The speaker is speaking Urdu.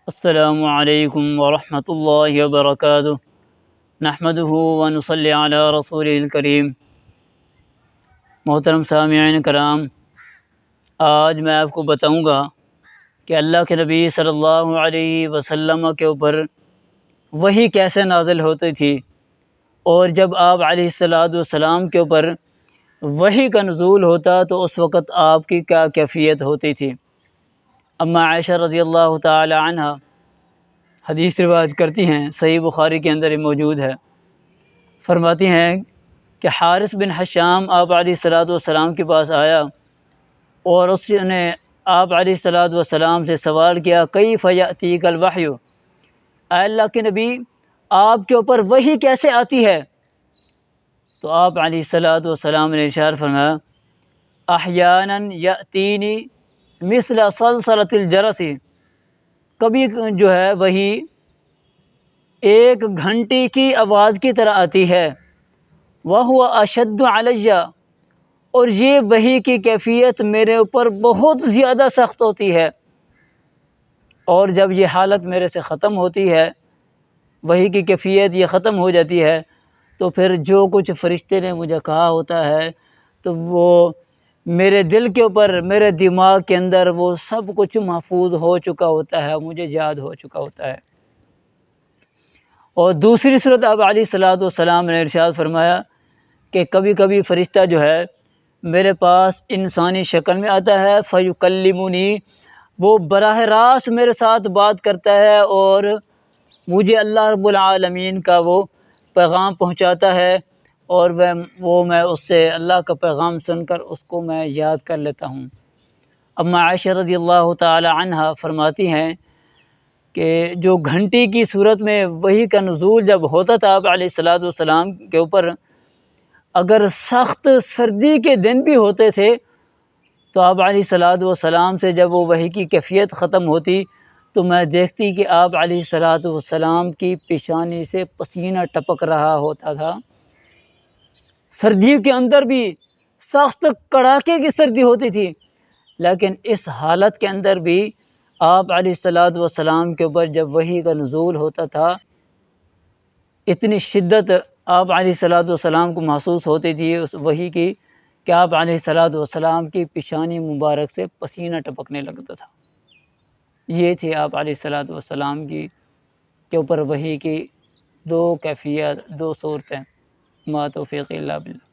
السلام علیکم ورحمۃ اللہ وبرکاتہ نحمدہ ونصلی علی رسول الکریم۔ محترم سامعین کرام، آج میں آپ کو بتاؤں گا کہ اللہ کے نبی صلی اللہ علیہ وسلم کے اوپر وحی کیسے نازل ہوتی تھی، اور جب آپ علیہ الصلوۃ والسلام کے اوپر وحی کا نزول ہوتا تو اس وقت آپ کی کیا کیفیت ہوتی تھی۔ اما عائشہ رضی اللہ تعالی عنہ حدیث روایت کرتی ہیں، صحیح بخاری کے اندر یہ موجود ہے۔ فرماتی ہیں کہ حارث بن حشام آپ علیہ الصلوۃ والسلام کے پاس آیا اور اس نے آپ علیہ الصلوۃ والسلام سے سوال کیا، کیف یأتیک الوحی، اے اللہ کے نبی آپ کے اوپر وحی کیسے آتی ہے؟ تو آپ علیہ الصلوۃ والسلام نے ارشاد فرمایا، احیانا یأتینی مثل صلصلۃ الجرس، کبھی جو ہے وہی ایک گھنٹی کی آواز کی طرح آتی ہے، وَهُوَ أَشَدُّ عَلَيَّ، اور یہ وحی کی کیفیت میرے اوپر بہت زیادہ سخت ہوتی ہے، اور جب یہ حالت میرے سے ختم ہوتی ہے، وحی کی کیفیت یہ ختم ہو جاتی ہے، تو پھر جو کچھ فرشتے نے مجھے کہا ہوتا ہے تو وہ میرے دل کے اوپر، میرے دماغ کے اندر وہ سب کچھ محفوظ ہو چکا ہوتا ہے، مجھے یاد ہو چکا ہوتا ہے۔ اور دوسری صورت آپ علیہ الصلوۃ والسلام نے ارشاد فرمایا کہ کبھی کبھی فرشتہ جو ہے میرے پاس انسانی شکل میں آتا ہے، فیکلمنی، وہ براہ راست میرے ساتھ بات کرتا ہے اور مجھے اللہ رب العالمین کا وہ پیغام پہنچاتا ہے، اور میں اس سے اللہ کا پیغام سن کر اس کو میں یاد کر لیتا ہوں۔ اما عائشہ رضی اللہ تعالی عنہ فرماتی ہیں کہ جو گھنٹی کی صورت میں وحی کا نزول جب ہوتا تھا آپ علیہ الصلوۃ والسلام کے اوپر، اگر سخت سردی کے دن بھی ہوتے تھے تو آپ علیہ الصلوۃ والسلام سے جب وہ وحی کی کیفیت ختم ہوتی تو میں دیکھتی کہ آپ علیہ الصلوۃ والسلام کی پیشانی سے پسینہ ٹپک رہا ہوتا تھا۔ سردی کے اندر بھی سخت کڑاکے کی سردی ہوتی تھی، لیکن اس حالت کے اندر بھی آپ علیہ الصلوۃ والسلام کے اوپر جب وحی کا نزول ہوتا تھا، اتنی شدت آپ علیہ الصلوۃ والسلام کو محسوس ہوتی تھی اس وحی کی کہ آپ علیہ الصلوۃ والسلام کی پیشانی مبارک سے پسینہ ٹپکنے لگتا تھا۔ یہ تھی آپ علیہ الصلوۃ والسلام کی کے اوپر وحی کی دو کیفیت، دو صورتیں۔ ما توفیق الا باللہ۔